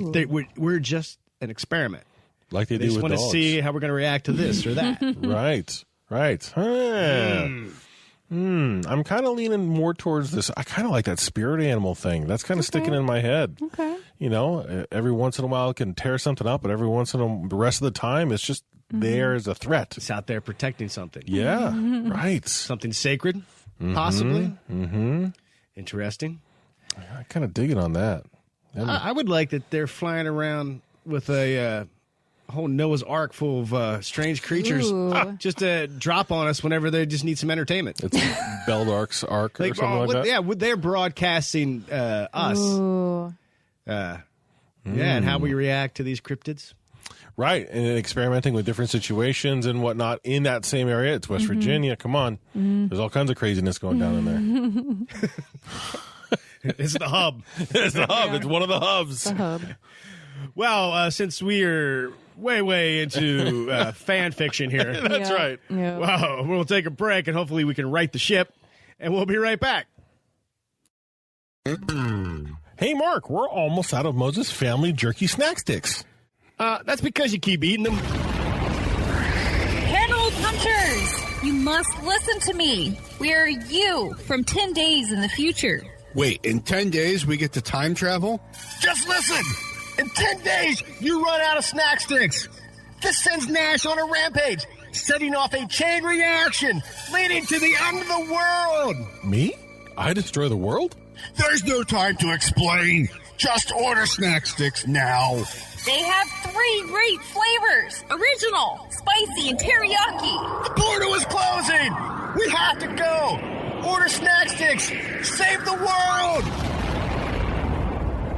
S2: We're just an experiment.
S4: Like they
S2: They
S4: do
S2: just
S4: with
S2: want
S4: dogs.
S2: to see how we're going to react to this or that.
S4: Right. Huh. I'm kind of leaning more towards this. I kind of like that spirit animal thing. That's kind of sticking in my head.
S3: Okay.
S4: Every once in a while it can tear something up, but every once in the rest of the time it's just there as a threat.
S2: It's out there protecting something.
S4: Yeah, right.
S2: Something sacred, possibly. Interesting.
S4: I kind of dig it on that.
S2: I would like that they're flying around with a whole Noah's Ark full of strange creatures just to drop on us whenever they just need some entertainment.
S4: It's Beldark's Ark or something like that.
S2: Yeah, they're broadcasting us.
S3: Ooh.
S2: And how we react to these cryptids.
S4: Right, and experimenting with different situations and whatnot in that same area. It's West Virginia. Come on. There's all kinds of craziness going down in there.
S2: It's the hub.
S4: It's the hub. It's one of the hubs.
S3: The hub.
S2: Well, since we're way into fan fiction here,
S4: That's
S3: Yeah.
S4: right.
S3: Yeah.
S2: well, we'll take a break and hopefully we can right the ship, and we'll be right back.
S4: Hey, Mark, we're almost out of Moses Family Jerky Snack Sticks.
S2: That's because you keep eating them.
S5: Paranormal Punchers, you must listen to me. We are you from 10 days in the future.
S6: Wait, in 10 days we get to time travel?
S2: Just listen. In 10 days, you run out of snack sticks. This sends Nash on a rampage, setting off a chain reaction, leading to the end of the world.
S4: Me? I destroy the world?
S6: There's no time to explain. Just order snack sticks now.
S5: They have 3 great flavors: original, spicy, and teriyaki.
S2: The portal is closing. We have to go. Order snack sticks. Save the world.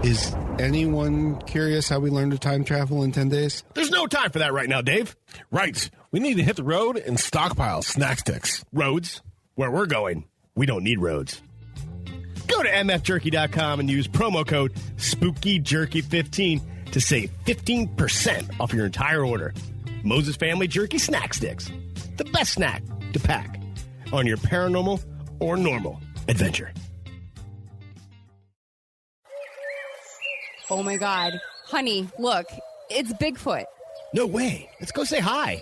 S6: Is anyone curious how we learn to time travel in 10 days?
S2: There's no time for that right now, Dave.
S4: Right. We need to hit the road and stockpile snack sticks.
S2: Roads? Where we're going, we don't need roads. Go to mfjerky.com and use promo code SpookyJerky15 to save 15% off your entire order. Moses Family Jerky Snack Sticks. The best snack to pack on your paranormal or normal adventure.
S3: Oh my God. Honey, look, it's Bigfoot.
S2: No way. Let's go say hi.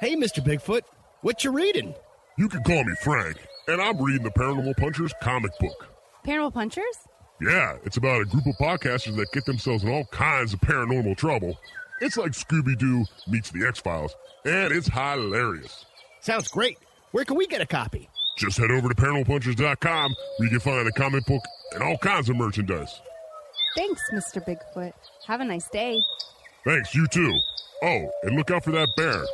S2: Hey, Mr. Bigfoot. What you reading?
S1: You can call me Frank, and I'm reading the Paranormal Punchers comic book.
S3: Paranormal Punchers?
S1: Yeah, it's about a group of podcasters that get themselves in all kinds of paranormal trouble. It's like Scooby-Doo meets the X-Files, and it's hilarious.
S2: Sounds great. Where can we get a copy?
S1: Just head over to ParanormalPunchers.com where you can find a comic book and all kinds of merchandise.
S3: Thanks, Mr. Bigfoot. Have a nice day.
S1: Thanks, you too. Oh, and look out for that bear.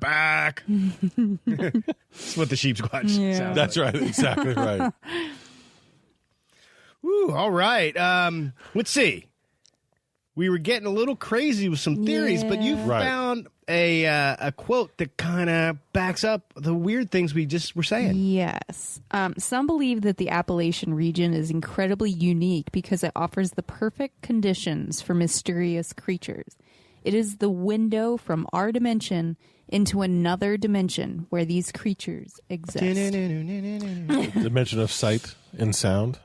S2: back. That's what the Sheepsquatch sounds
S4: That's
S2: like.
S4: right. Exactly right.
S2: Woo, all right. Let's see. We were getting a little crazy with some theories, but you
S4: Right.
S2: found a quote that kind of backs up the weird things we just were saying.
S3: Yes. Some believe that the Appalachian region is incredibly unique because it offers the perfect conditions for mysterious creatures. It is the window from our dimension into another dimension where these creatures exist.
S4: Dimension of sight and sound.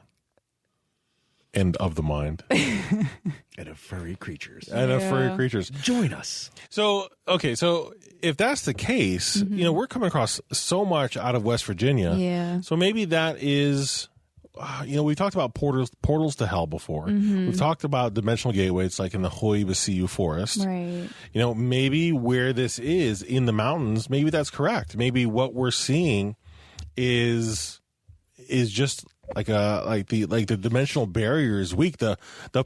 S4: And of the mind.
S2: And of furry creatures.
S4: And of furry creatures.
S2: Join us.
S4: So, okay, so if that's the case, you know, we're coming across so much out of West Virginia.
S3: Yeah.
S4: So maybe that is, you know, we've talked about portals to hell before. We've talked about dimensional gateways like in the Hoibasiu forest.
S3: Right.
S4: You know, maybe where this is in the mountains, maybe that's correct. Maybe what we're seeing is just like the dimensional barrier is weak. The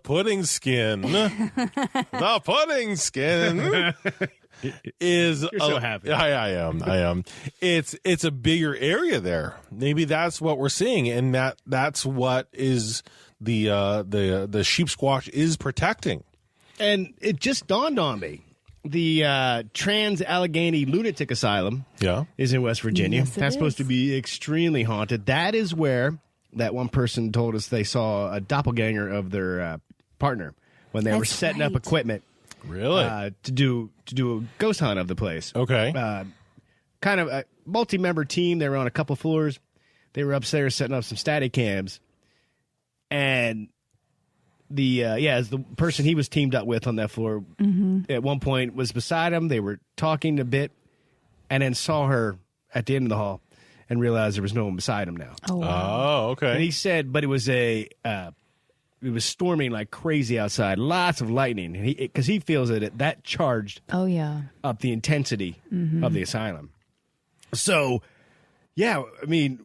S4: pudding skin, the pudding skin is.
S2: You're so happy.
S4: I am. It's a bigger area there. Maybe that's what we're seeing, and that's what is the Sheepsquatch is protecting.
S2: And it just dawned on me. The Trans-Allegheny Lunatic Asylum is in West Virginia.
S3: Yes, it
S2: That's
S3: is.
S2: supposed to be extremely haunted. That is where that one person told us they saw a doppelganger of their partner when they were
S3: That's
S2: setting up
S3: right.
S2: equipment
S4: Really?
S2: to do a ghost hunt of the place.
S4: Okay.
S2: Kind of a multi-member team. They were on a couple floors. They were upstairs setting up some static cams. And as the person he was teamed up with on that floor at one point was beside him. They were talking a bit and then saw her at the end of the hall and realized there was no one beside him now.
S3: Oh, wow.
S4: Oh,
S2: And
S4: okay.
S2: he said, but it was it was storming like crazy outside, lots of lightning, and because he feels that charged
S3: Oh, yeah.
S2: up the intensity of the asylum. So, yeah, I mean,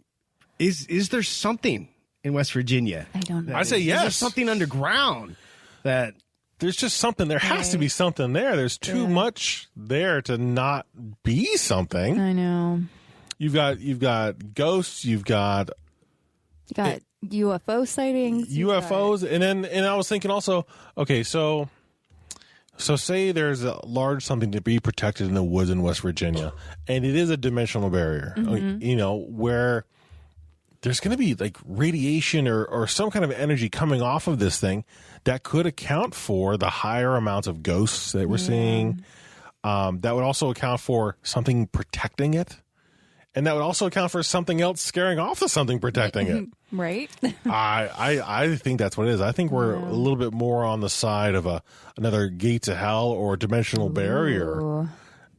S2: is there something in West Virginia?
S3: I don't know.
S4: I say
S2: Is there
S4: yes.
S2: something underground that
S4: There's just something. There has to be something there. There's too much there to not be something.
S3: I know.
S4: You've got ghosts. You've got
S3: You got UFO sightings. you
S4: UFOs, and I was thinking also. Okay, so say there's a large something to be protected in the woods in West Virginia, and it is a dimensional barrier. You know, where there's going to be like radiation or some kind of energy coming off of this thing that could account for the higher amounts of ghosts that we're seeing. That would also account for something protecting it. And that would also account for something else scaring off the something protecting it.
S3: Right?
S4: I think that's what it is. I think we're a little bit more on the side of another gate to hell or dimensional barrier,
S3: Ooh.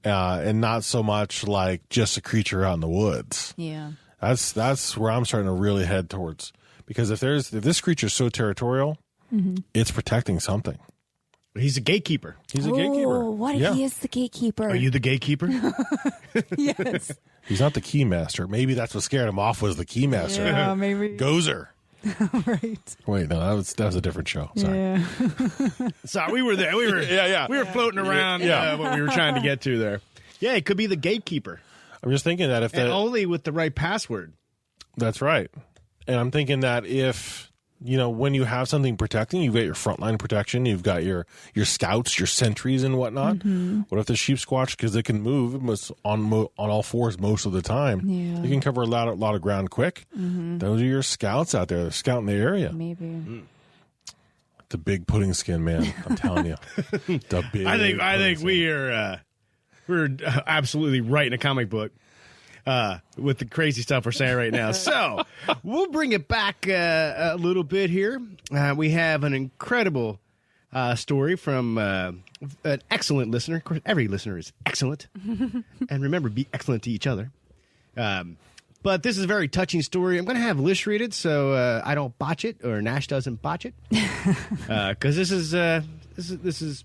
S4: and not so much like just a creature out in the woods.
S3: Yeah.
S4: That's where I'm starting to really head towards, because if this creature is so territorial, it's protecting something.
S2: he's a gatekeeper?
S4: He's a gatekeeper.
S3: Oh, what if he is the gatekeeper?
S2: Are you the gatekeeper?
S3: Yes.
S4: He's not the key master. Maybe that's what scared him off was the key master.
S3: Yeah, maybe.
S4: Gozer.
S3: Right.
S4: Wait, no, that was a different show. Sorry.
S3: Yeah.
S2: Sorry, we were there. We were we were floating around what we were trying to get to there. Yeah, it could be the gatekeeper,
S4: I'm just thinking that if
S2: and only with the right password.
S4: that's right. And I'm thinking that if, you know, when you have something protecting, you've got your frontline protection, you've got your scouts, your sentries and whatnot. What if the Sheepsquatch, because it can move on all fours most of the time,
S3: Yeah.
S4: you can cover a lot of ground quick. Those are your scouts out there. They're scouting the area.
S3: Maybe.
S4: The big pudding skin, man. I'm telling you. The big
S2: I think
S4: pudding skin.
S2: we're absolutely right in a comic book with the crazy stuff we're saying right now. So we'll bring it back a little bit here. We have an incredible story from an excellent listener. Of course, every listener is excellent. And remember, be excellent to each other. But this is a very touching story. I'm going to have Lish read it so I don't botch it, or Nash doesn't botch it. Because this is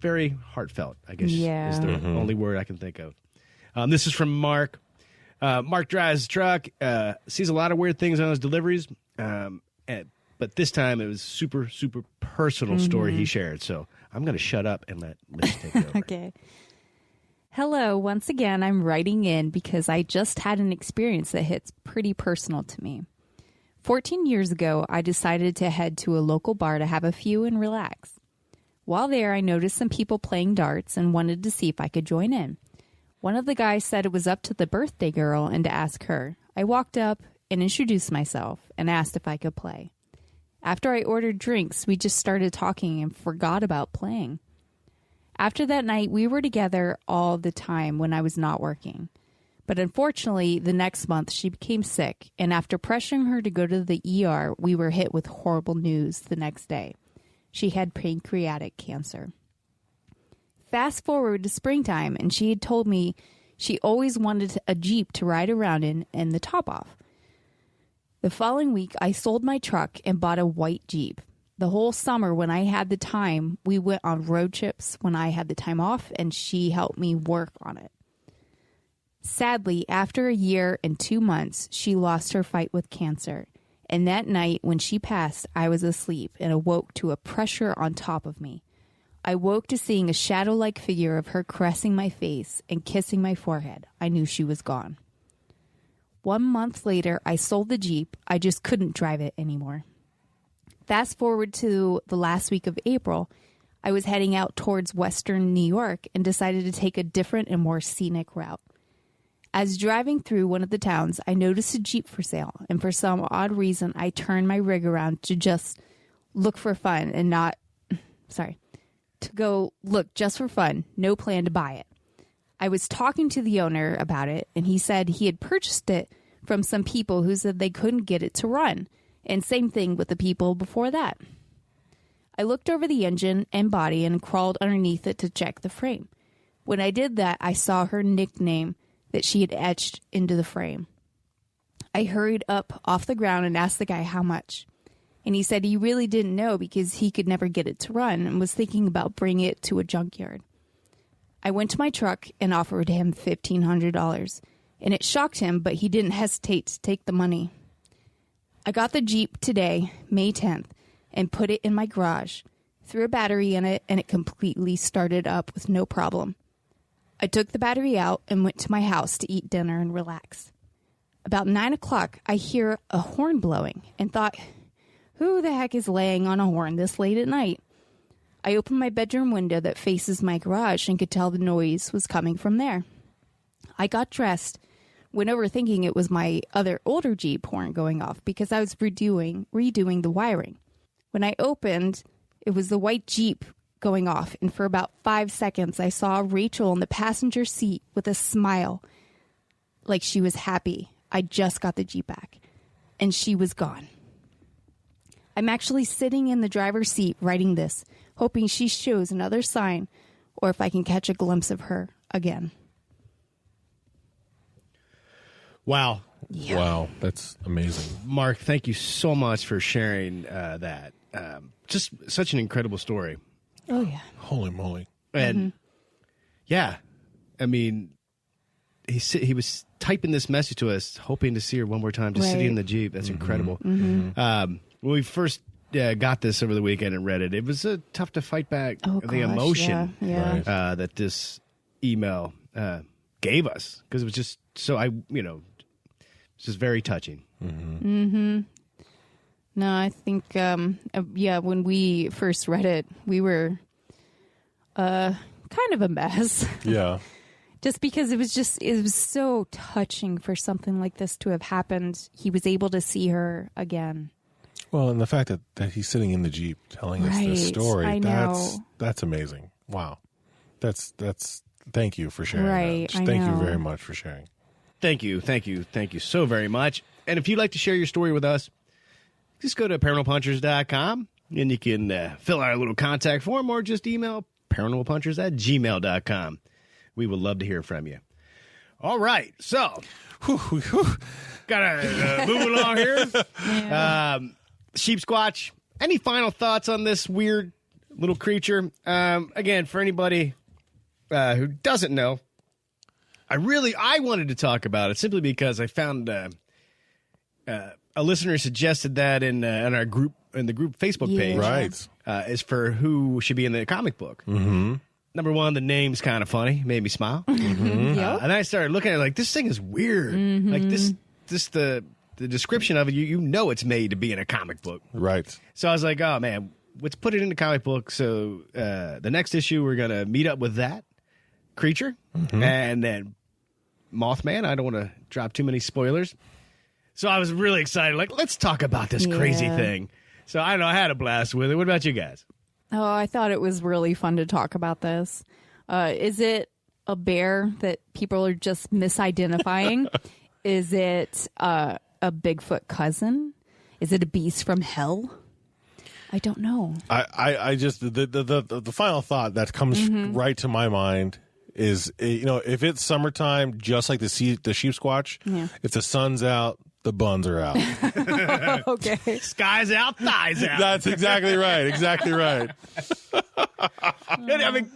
S2: very heartfelt, I guess
S3: Yeah.
S2: is the only word I can think of. This is from Mark. Mark drives his truck, sees a lot of weird things on his deliveries, but this time it was super, super personal story he shared. So I'm going to shut up and let Liz take it over.
S3: Okay. Hello, once again, I'm writing in because I just had an experience that hits pretty personal to me. 14 years ago, I decided to head to a local bar to have a few and relax. While there, I noticed some people playing darts and wanted to see if I could join in. One of the guys said it was up to the birthday girl and to ask her. I walked up and introduced myself and asked if I could play. After I ordered drinks, we just started talking and forgot about playing. After that night, we were together all the time when I was not working. But unfortunately, the next month, she became sick, and after pressuring her to go to the ER, we were hit with horrible news the next day. She had pancreatic cancer. Fast forward to springtime, and she had told me she always wanted a Jeep to ride around in and the top off. The following week, I sold my truck and bought a white Jeep. The whole summer when I had the time, we went on road trips when I had the time off, and she helped me work on it. Sadly, after a year and 2 months, she lost her fight with cancer. And that night when she passed, I was asleep and awoke to a pressure on top of me. I woke to seeing a shadow-like figure of her caressing my face and kissing my forehead. I knew she was gone. 1 month later, I sold the Jeep. I just couldn't drive it anymore. Fast forward to the last week of April, I was heading out towards western New York and decided to take a different and more scenic route. As driving through one of the towns, I noticed a Jeep for sale, and for some odd reason, I turned my rig around to just look for fun and to go look just for fun, no plan to buy it. I was talking to the owner about it, and he said he had purchased it from some people who said they couldn't get it to run. And same thing with the people before that. I looked over the engine and body and crawled underneath it to check the frame. When I did that, I saw her nickname that she had etched into the frame. I hurried up off the ground and asked the guy how much. And he said he really didn't know because he could never get it to run and was thinking about bringing it to a junkyard. I went to my truck and offered him $1,500. And it shocked him, but he didn't hesitate to take the money. I got the Jeep today, May 10th, and put it in my garage, threw a battery in it, and it completely started up with no problem. I took the battery out and went to my house to eat dinner and relax. About 9 o'clock, I hear a horn blowing and thought, who the heck is laying on a horn this late at night? I opened my bedroom window that faces my garage and could tell the noise was coming from there. I got dressed, went over thinking it was my other older Jeep horn going off because I was redoing the wiring. When I opened, it was the white Jeep going off, and for about 5 seconds, I saw Rachel in the passenger seat with a smile, like she was happy. I just got the Jeep back, and she was gone. I'm actually sitting in the driver's seat writing this, hoping she shows another sign, or if I can catch a glimpse of her again.
S2: Wow.
S3: Yeah.
S4: Wow, that's amazing.
S2: Mark, thank you so much for sharing that. Just such an incredible story.
S3: Oh, yeah.
S4: Holy moly.
S2: And yeah, I mean, he was typing this message to us, hoping to see her one more time, just sitting in the Jeep. That's incredible. When we first got this over the weekend and read it, it was tough to fight back the emotion that this email gave us, because it was just so it's just very touching.
S3: No, I think, when we first read it, we were kind of a mess.
S4: Yeah.
S3: Just because it was so touching for something like this to have happened. He was able to see her again.
S4: Well, and the fact that he's sitting in the Jeep telling us this story,
S3: I know.
S4: that's amazing. Wow. That's thank you for sharing.
S3: Right,
S4: that. Thank you very much for sharing.
S2: Thank you so very much. And if you'd like to share your story with us, just go to paranormalpunchers.com and you can fill out a little contact form or just email paranormalpunchers@gmail.com. We would love to hear from you. All right, so gotta move along here. Sheepsquatch, any final thoughts on this weird little creature? Again, for anybody who doesn't know, I wanted to talk about it simply because I found a listener suggested that in our group, in the group Facebook page,
S4: Right.
S2: Is for who should be in the comic book. number one, the name's kind of funny. Made me smile.
S3: Yep.
S2: And I started looking at it like, this thing is weird. Like the description of it, you know it's made to be in a comic book.
S4: Right.
S2: So I was like, oh, man, let's put it in the comic book. So the next issue, we're going to meet up with that creature. And then Mothman. I don't want to drop too many spoilers. So I was really excited. Like, let's talk about this crazy thing. So I don't know. I had a blast with it. What about you guys?
S3: Oh, I thought it was really fun to talk about this. Is it a bear that people are just misidentifying? Is it a Bigfoot cousin? Is it a beast from hell? I don't know.
S4: I just the final thought that comes right to my mind is, if it's summertime, just like the Sheepsquatch, if the sun's out, the buns are out.
S3: Okay.
S2: Sky's out, thighs out.
S4: That's exactly right. Exactly right.
S2: I mean,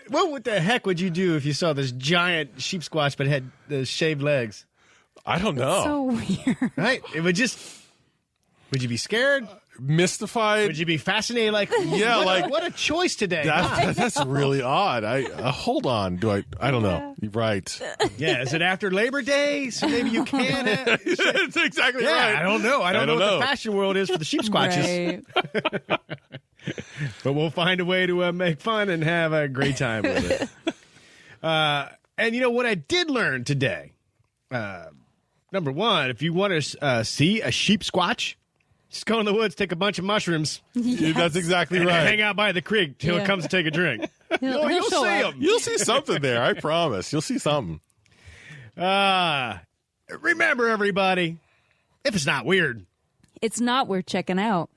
S2: what the heck would you do if you saw this giant Sheepsquatch but had shaved legs?
S4: I don't know.
S3: So weird.
S2: Right? It would just... Would you be scared?
S4: Mystified?
S2: Would you be fascinated? Like, what a choice today.
S4: That's really odd. Hold on. I don't know. Right.
S2: Yeah. Is it after Labor Day? So maybe you can.
S4: That's exactly right.
S2: I don't know. I don't know what the fashion world is for the Sheepsquatches.
S3: Right.
S2: But we'll find a way to make fun and have a great time with it. And what I did learn today, number one, if you want to see a Sheepsquatch, just go in the woods, take a bunch of mushrooms.
S4: Yes. That's exactly
S2: and
S4: right.
S2: hang out by the creek till it comes to take a drink.
S3: He'll
S2: You'll see him.
S4: You'll see something there. I promise. You'll see something.
S2: Remember, everybody, if it's not weird,
S3: It's not worth checking out.